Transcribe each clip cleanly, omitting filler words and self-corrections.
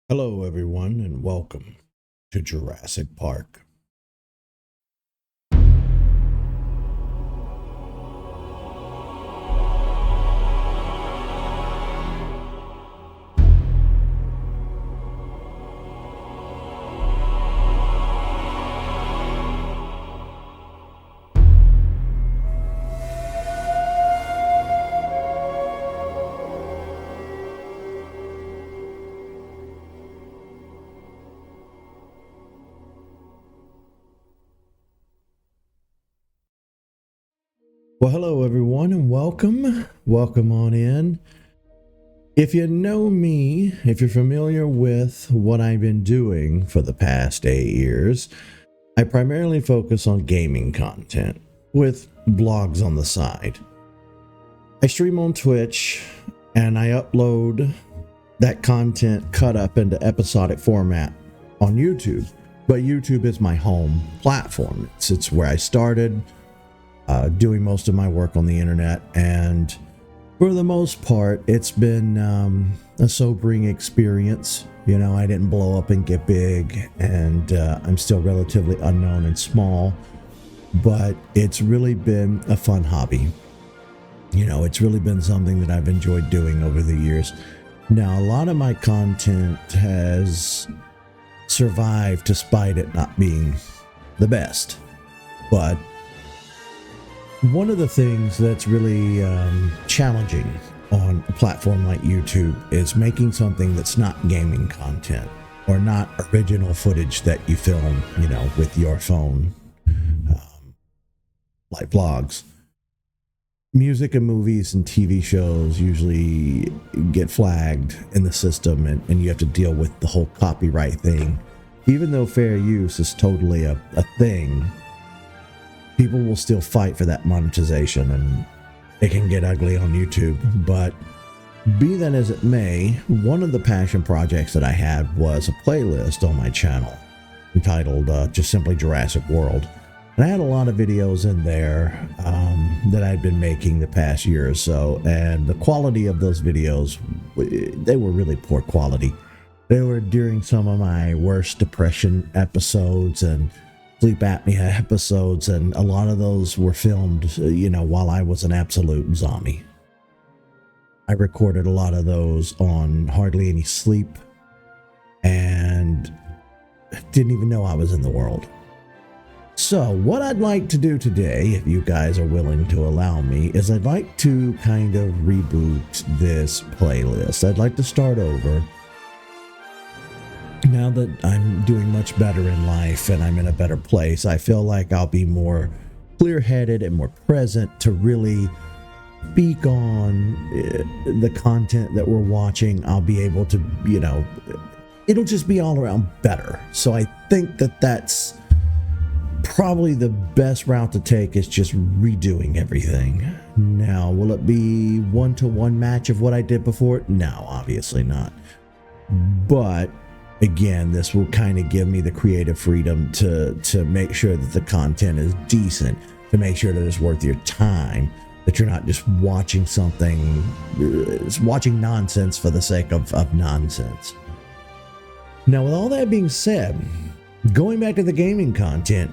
Hello, everyone, and welcome to Jurassic Park. Well, hello, everyone, and welcome. Welcome on in. If you know me, if you're familiar with what I've been doing for the past 8 years, I primarily focus on gaming content with blogs on the side. I stream on Twitch and I upload that content cut up into episodic format on YouTube. But YouTube is my home platform. It's where I started doing most of my work on the internet, and for the most part it's been a sobering experience. You know, I didn't blow up and get big, and I'm still relatively unknown and small, but it's really been a fun hobby. You know, it's really been something that I've enjoyed doing over the years. Now, a lot of my content has survived despite it not being the best, but one of the things that's really challenging on a platform like YouTube is making something that's not gaming content or not original footage that you film, you know, with your phone, like vlogs. Music and movies and TV shows usually get flagged in the system, and you have to deal with the whole copyright thing. Even though fair use is totally a thing, people will still fight for that monetization, and it can get ugly on YouTube. But be that as it may, one of the passion projects that I had was a playlist on my channel entitled just simply Jurassic World. And I had a lot of videos in there that I'd been making the past year or so, and the quality of those videos, they were really poor quality. They were during some of my worst depression episodes and sleep apnea episodes, and a lot of those were filmed, you know, while I was an absolute zombie. I recorded a lot of those on hardly any sleep and didn't even know I was in the world. So what I'd like to do today, if you guys are willing to allow me, is I'd like to kind of reboot this playlist. I'd like to start over. Now that I'm doing much better in life and I'm in a better place, I feel like I'll be more clear-headed and more present to really speak on the content that we're watching. I'll be able to, you know, it'll just be all around better. So I think that that's probably the best route to take, is just redoing everything. Now, will it be one-to-one match of what I did before? No, obviously not. But again, this will kind of give me the creative freedom to make sure that the content is decent, to make sure that it's worth your time, that you're not just watching something, watching nonsense for the sake of nonsense. Now, with all that being said, going back to the gaming content,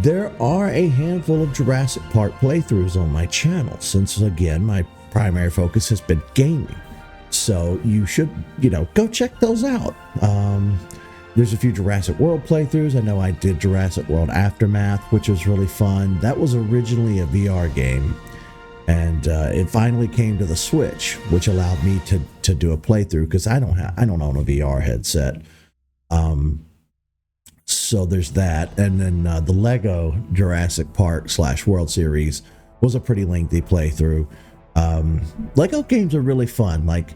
there are a handful of Jurassic Park playthroughs on my channel, since, again, my primary focus has been gaming. So you should, you know, go check those out. There's a few Jurassic World playthroughs. I know I did Jurassic World Aftermath, which was really fun. That was originally a VR game, and it finally came to the Switch, which allowed me to do a playthrough, because I don't own a VR headset. So there's that. And then the Lego Jurassic Park / World Series was a pretty lengthy playthrough. Lego games are really fun. Like,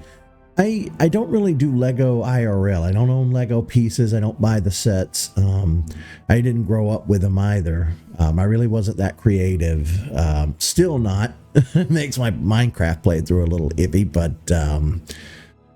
I don't really do Lego IRL. I don't own Lego pieces. I don't buy the sets. I didn't grow up with them either. I really wasn't that creative. Still not. It makes my Minecraft playthrough a little iffy, but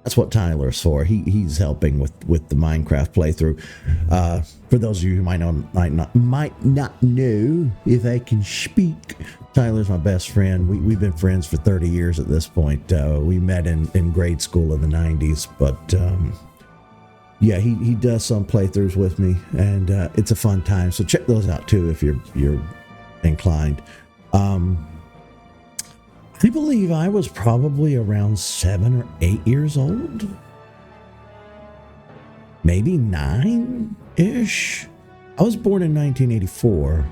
that's what Tyler's for. He's helping with the Minecraft playthrough. For those of you who might not know, if I can speak, Tyler's my best friend. We've been friends for 30 years at this point. We met in grade school in the 90s, but yeah, he does some playthroughs with me, and it's a fun time. So check those out too if you're inclined. I believe I was probably around 7 or 8 years old, maybe 9-ish. I was born in 1984.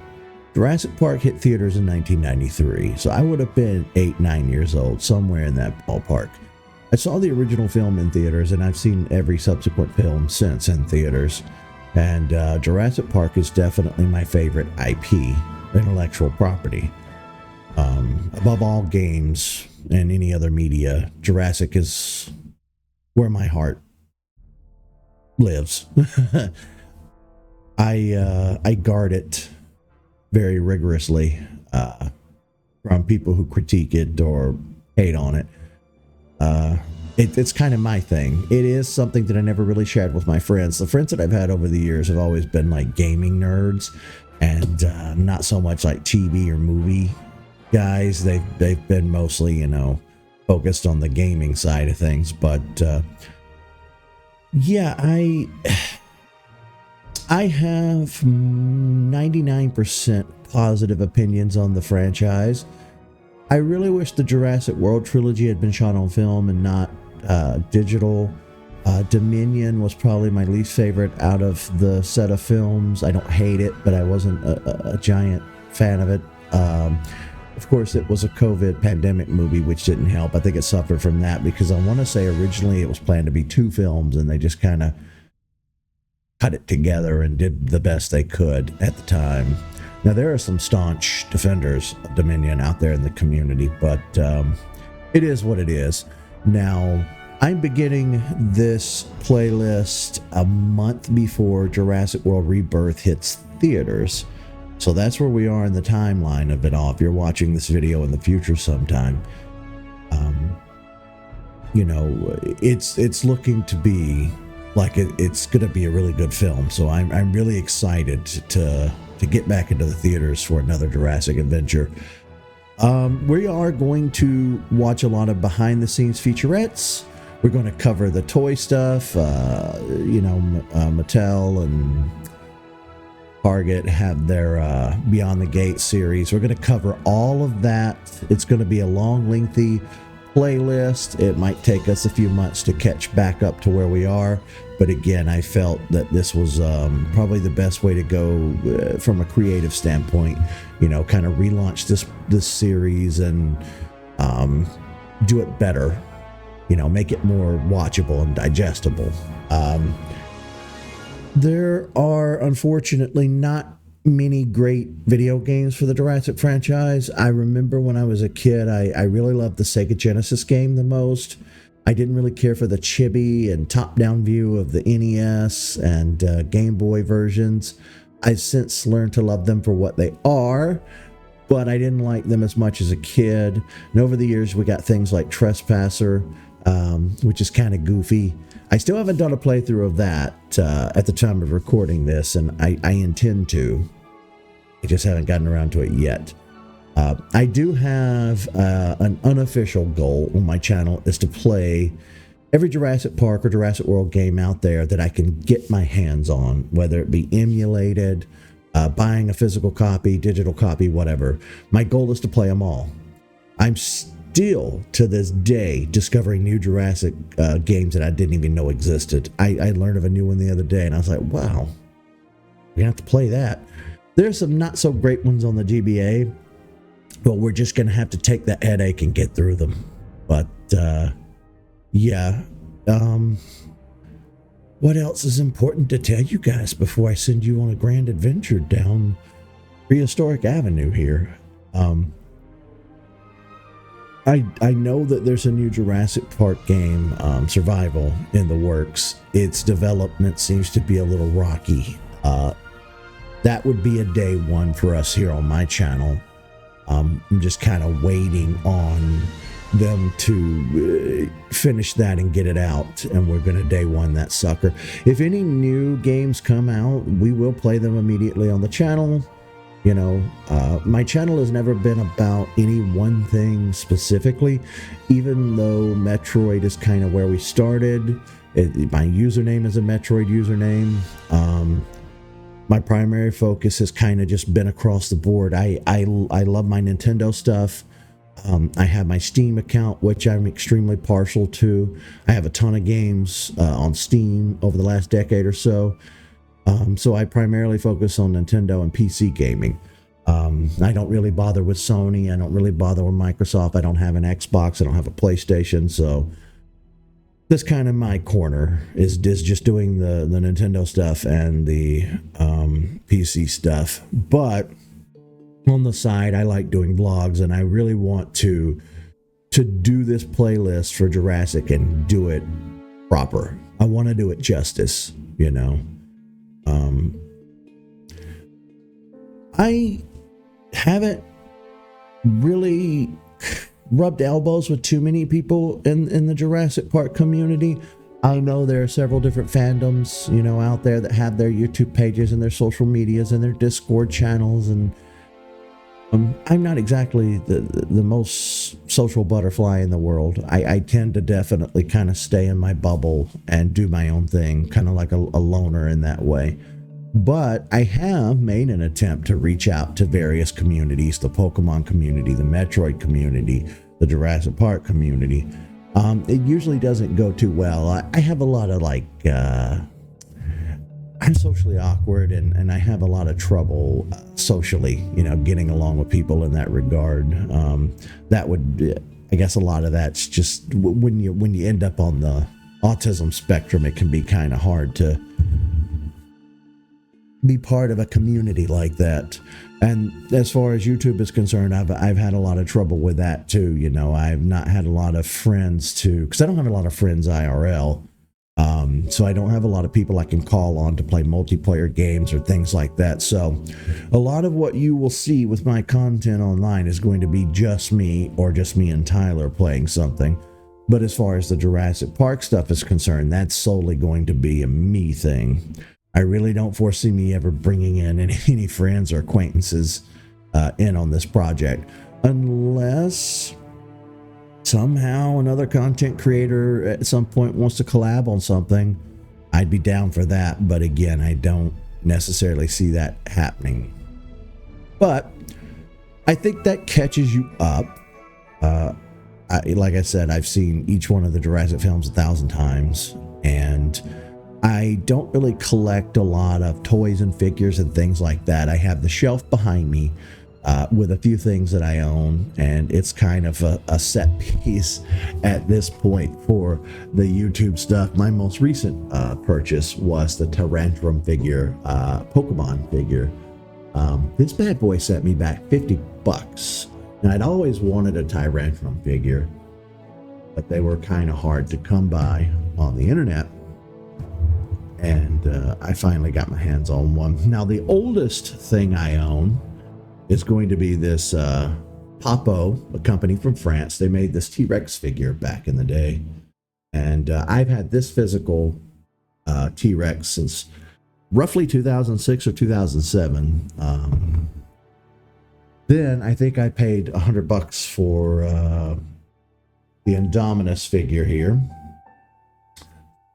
Jurassic Park hit theaters in 1993, so I would have been 8, 9 years old, somewhere in that ballpark. I saw the original film in theaters, and I've seen every subsequent film since in theaters. And Jurassic Park is definitely my favorite IP, intellectual property. Above all games and any other media, Jurassic is where my heart lives. I guard it very rigorously from people who critique it or hate on it. It's kind of my thing. It is something that I never really shared with my friends. The friends that I've had over the years have always been like gaming nerds, and not so much like TV or movie guys. They've been mostly, focused on the gaming side of things. But yeah, I have 99% positive opinions on the franchise. I really wish the Jurassic World trilogy had been shot on film and not digital. Dominion was probably my least favorite out of the set of films. I don't hate it, but I wasn't a giant fan of it. Of course, it was a COVID pandemic movie, which didn't help. I think it suffered from that because I want to say originally it was planned to be 2 films, and they just kind of cut it together and did the best they could at the time. Now, there are some staunch defenders of Dominion out there in the community, but it is what it is. Now, I'm beginning this playlist a month before Jurassic World Rebirth hits theaters. So that's where we are in the timeline of it all. If you're watching this video in the future sometime, it's looking to be like it's going to be a really good film. So I'm really excited to get back into the theaters for another Jurassic adventure. We are going to watch a lot of behind the scenes featurettes. We're going to cover the toy stuff. Mattel and Target have their Beyond the Gate series. We're going to cover all of that. It's going to be a long, lengthy playlist. It might take us a few months to catch back up to where we are. But again, I felt that this was probably the best way to go from a creative standpoint. Kind of relaunch this series and do it better. Make it more watchable and digestible. There are unfortunately not many great video games for the Jurassic franchise. I remember when I was a kid, I really loved the Sega Genesis game the most. I didn't really care for the chibi and top-down view of the NES and Game Boy versions. I've since learned to love them for what they are, but I didn't like them as much as a kid. And over the years, we got things like Trespasser, which is kind of goofy. I still haven't done a playthrough of that at the time of recording this, and I intend to. I just haven't gotten around to it yet. I do have an unofficial goal on my channel is to play every Jurassic Park or Jurassic World game out there that I can get my hands on, whether it be emulated, buying a physical copy, digital copy, whatever. My goal is to play them all. I'm still, to this day, discovering new Jurassic games that I didn't even know existed. I learned of a new one the other day, and I was like, wow, we're going to have to play that. There's some not so great ones on the GBA, but we're just going to have to take that headache and get through them. But, yeah. What else is important to tell you guys before I send you on a grand adventure down Prehistoric Avenue here? I know that there's a new Jurassic Park game, Survival, in the works. Its development seems to be a little rocky. That would be a day one for us here on my channel. I'm just kind of waiting on them to finish that and get it out, and we're going to day one that sucker. If any new games come out, we will play them immediately on the channel. My channel has never been about any one thing specifically, even though Metroid is kind of where we started. My username is a Metroid username. My primary focus has kind of just been across the board. I love my Nintendo stuff. I have my Steam account, which I'm extremely partial to. I have a ton of games on Steam over the last decade or so. So I primarily focus on Nintendo and PC gaming. I don't really bother with Sony. I don't really bother with Microsoft. I don't have an Xbox. I don't have a PlayStation. So that's kind of my corner, is just doing the Nintendo stuff and the PC stuff. But on the side, I like doing vlogs, and I really want to do this playlist for Jurassic and do it proper. I want to do it justice, I haven't really rubbed elbows with too many people in the Jurassic Park community. I know there are several different fandoms, out there that have their YouTube pages and their social medias and their Discord channels, and I'm not exactly the most social butterfly in the world. I tend to definitely kind of stay in my bubble and do my own thing, kind of like a loner in that way. But I have made an attempt to reach out to various communities: the Pokemon community, the Metroid community, the Jurassic Park community. It usually doesn't go too well. I have a lot of I'm socially awkward, and I have a lot of trouble socially, getting along with people in that regard. I guess a lot of that's just when you end up on the autism spectrum, it can be kind of hard to be part of a community like that. And as far as YouTube is concerned, I've had a lot of trouble with that too. I've not had a lot of friends because I don't have a lot of friends IRL. So I don't have a lot of people I can call on to play multiplayer games or things like that. So a lot of what you will see with my content online is going to be just me, or just me and Tyler playing something. But as far as the Jurassic Park stuff is concerned, that's solely going to be a me thing. I really don't foresee me ever bringing in any friends or acquaintances in on this project, unless somehow another content creator at some point wants to collab on something. I'd be down for that, but again, I don't necessarily see that happening. But I think that catches you up. Like I said, I've seen each one of the Jurassic films 1,000 times, and I don't really collect a lot of toys and figures and things like that. I have the shelf behind me with a few things that I own, and it's kind of a set piece at this point for the YouTube stuff. My most recent purchase was the Tyrantrum figure, Pokemon figure. This bad boy sent me back $50. And I'd always wanted a Tyrantrum figure, but they were kind of hard to come by on the internet. And I finally got my hands on one. Now, the oldest thing I own is going to be this Papo, a company from France. They made this T-Rex figure back in the day. And I've had this physical T-Rex since roughly 2006 or 2007. Then I think I paid $100 for the Indominus figure here.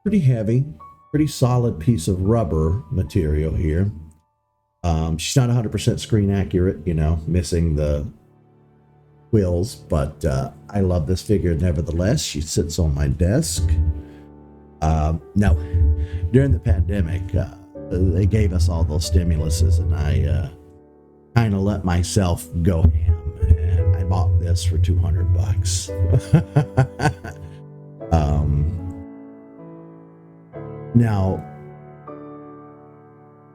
Pretty heavy, pretty solid piece of rubber material here. She's not 100% screen accurate, missing the wheels, but I love this figure nevertheless. She sits on my desk. Now, during the pandemic, they gave us all those stimuluses, and I kind of let myself go ham, and I bought this for $200. Now,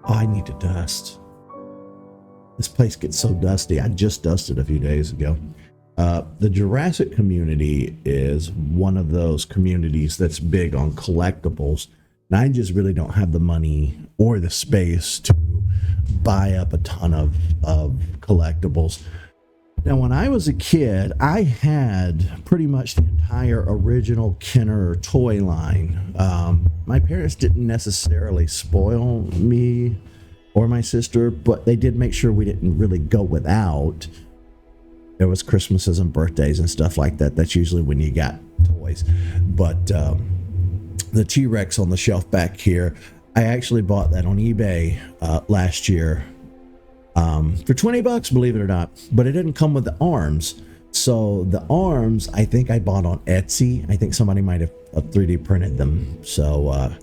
I need to dust. This place gets so dusty. I just dusted a few days ago. The Jurassic community is one of those communities that's big on collectibles, and I just really don't have the money or the space to buy up a ton of collectibles. Now, when I was a kid, I had pretty much the entire original Kenner toy line. My parents didn't necessarily spoil me or my sister, but they did make sure we didn't really go without. There was Christmases and birthdays and stuff like that. That's usually when you got toys. But the T-Rex on the shelf back here, I actually bought that on eBay last year for $20, believe it or not. But it didn't come with the arms. So the arms, I think I bought on Etsy. I think somebody might have 3D printed them. So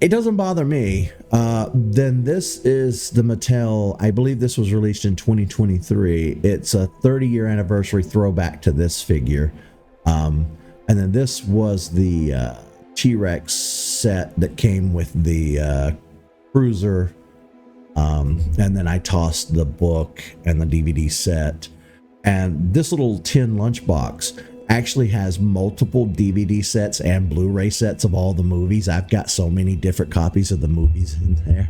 it doesn't bother me. Then this is the Mattel. I believe this was released in 2023. It's a 30-year anniversary throwback to this figure. And then this was the T-Rex set that came with the cruiser. And then I tossed the book and the DVD set. And this little tin lunchbox actually has multiple DVD sets and Blu-ray sets of all the movies. I've got so many different copies of the movies in there.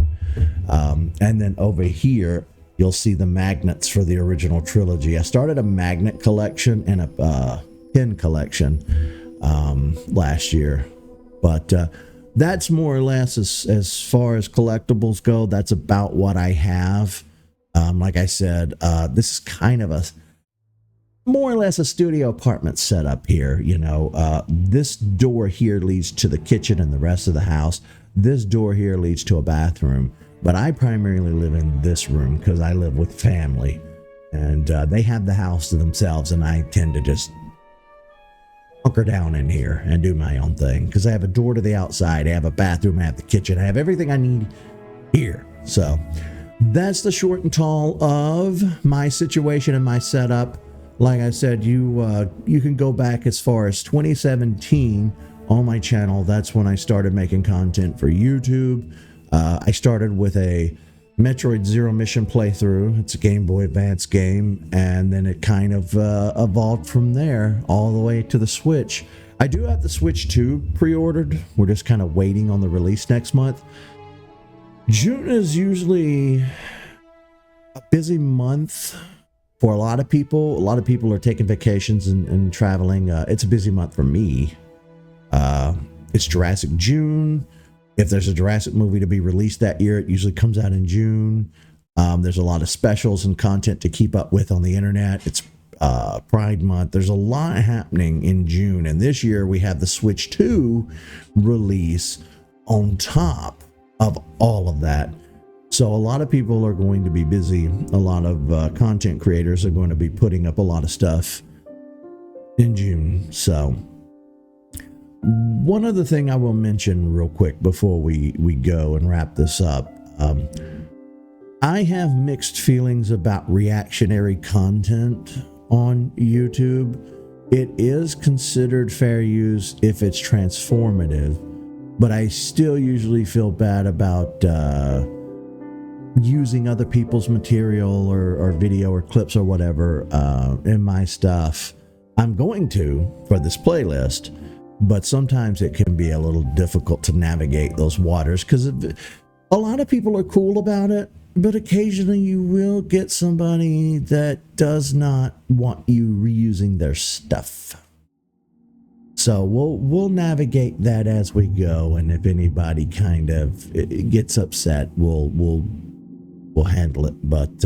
And then over here, you'll see the magnets for the original trilogy. I started a magnet collection and a pin collection last year. But that's more or less as far as collectibles go. That's about what I have. Like I said, this is kind of a more or less a studio apartment setup here. You know, this door here leads to the kitchen and the rest of the house. This door here leads to a bathroom, but I primarily live in this room because I live with family, and they have the house to themselves, and I tend to just hunker down in here and do my own thing because I have a door to the outside, I have a bathroom, I have the kitchen, I have everything I need here. So that's the short and tall of my situation and my setup. Like I said, you can go back as far as 2017 on my channel. That's when I started making content for YouTube. I started with a Metroid Zero Mission playthrough. It's a Game Boy Advance game, and then it kind of evolved from there all the way to the Switch. I do have the Switch 2 pre-ordered. We're just kind of waiting on the release next month. June is usually a busy month for a lot of people. A lot of people are taking vacations and traveling. It's a busy month for me. It's Jurassic June. If there's a Jurassic movie to be released that year, it usually comes out in June. There's a lot of specials and content to keep up with on the internet. It's Pride Month. There's a lot happening in June. And this year we have the Switch 2 release on top of all of that. So a lot of people are going to be busy. A lot of content creators are going to be putting up a lot of stuff in June. So one other thing I will mention real quick before we go and wrap this up. I have mixed feelings about reactionary content on YouTube. It is considered fair use if it's transformative, but I still usually feel bad about using other people's material or video or clips or whatever in my stuff. I'm going to for this playlist, but sometimes it can be a little difficult to navigate those waters because a lot of people are cool about it, but occasionally you will get somebody that does not want you reusing their stuff. So we'll navigate that as we go, and if anybody kind of gets upset, we'll handle it. But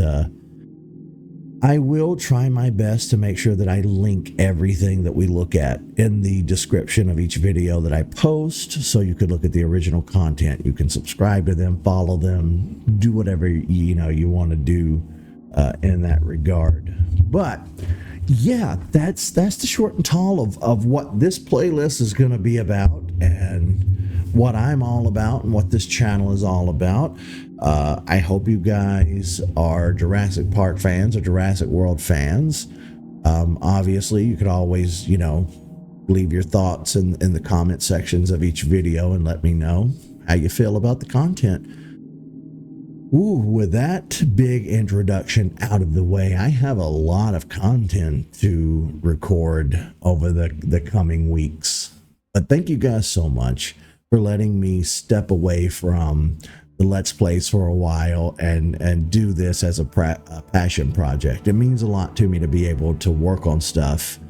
I will try my best to make sure that I link everything that we look at in the description of each video that I post, so you could look at the original content. You can subscribe to them, follow them, do whatever you want to do in that regard. But yeah, that's the short and tall of what this playlist is going to be about, and what I'm all about, and what this channel is all about. I hope you guys are Jurassic Park fans or Jurassic World fans. Obviously, you could always, leave your thoughts in the comment sections of each video and let me know how you feel about the content. Ooh, with that big introduction out of the way, I have a lot of content to record over the coming weeks. But thank you guys so much for letting me step away from the Let's Plays for a while and do this as a passion project. It means a lot to me to be able to work on stuff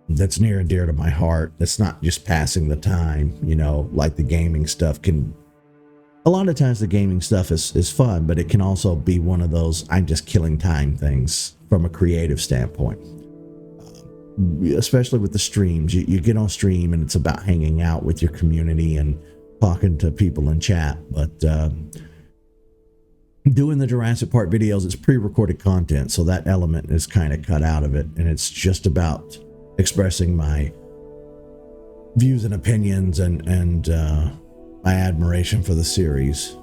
that's near and dear to my heart. That's not just passing the time, like the gaming stuff can a lot of times the gaming stuff is fun, but it can also be one of those I'm just killing time things from a creative standpoint. Especially with the streams, you get on stream and it's about hanging out with your community and talking to people in chat. But doing the Jurassic Park videos, it's pre-recorded content, so that element is kind of cut out of it, and it's just about expressing my views and opinions and my admiration for the series.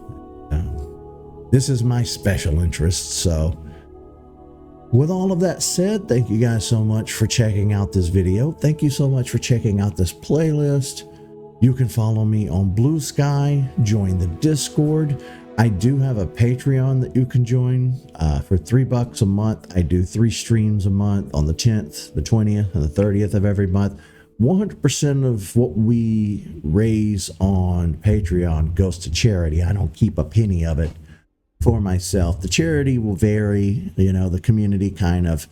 This is my special interest, so with all of that said, thank you guys so much for checking out this video. Thank you so much for checking out this playlist. You can follow me on Blue Sky, join the Discord. I do have a Patreon that you can join for $3 a month. I do 3 streams a month on the 10th, the 20th, and the 30th of every month. 100% of what we raise on Patreon goes to charity. I don't keep a penny of it for myself. The charity will vary, you know, the community kind of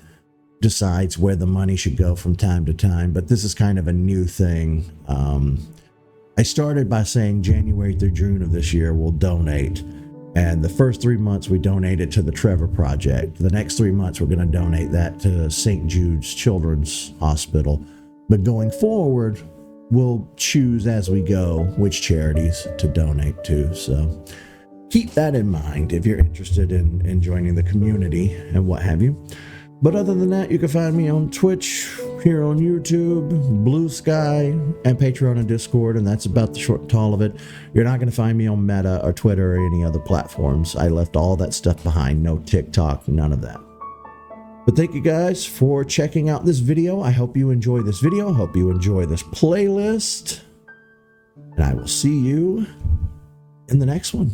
decides where the money should go from time to time, but this is kind of a new thing. I started by saying January through June of this year we'll donate, and the first 3 months we donated to the Trevor Project. The next 3 months we're going to donate that to St. Jude's Children's Hospital, but going forward we'll choose as we go which charities to donate to. So keep that in mind if you're interested in joining the community and what have you. But other than that, you can find me on Twitch, here on YouTube, Blue Sky, and Patreon and Discord, and that's about the short and tall of it. You're not going to find me on Meta or Twitter or any other platforms. I left all that stuff behind. No TikTok, none of that. But thank you guys for checking out this video. I hope you enjoy this video. I hope you enjoy this playlist. And I will see you in the next one.